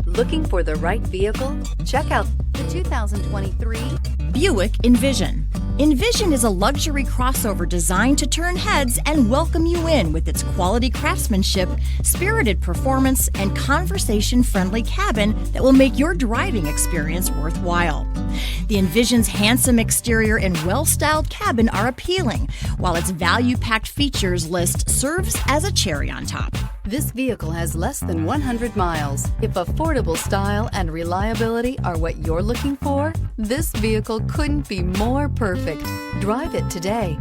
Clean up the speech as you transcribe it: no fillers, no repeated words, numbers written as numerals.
Looking for the right vehicle? Check out the 2023 Buick Envision. Envision is a luxury crossover designed to turn heads and welcome you in with its quality craftsmanship, spirited performance, and conversation-friendly cabin that will make your driving experience worthwhile. The Envision's handsome exterior and well-styled cabin are appealing, while its value-packed features list serves as a cherry on top. This vehicle has less than 100 miles. If affordable style and reliability are what you're looking for, this vehicle couldn't be more perfect. Drive it today.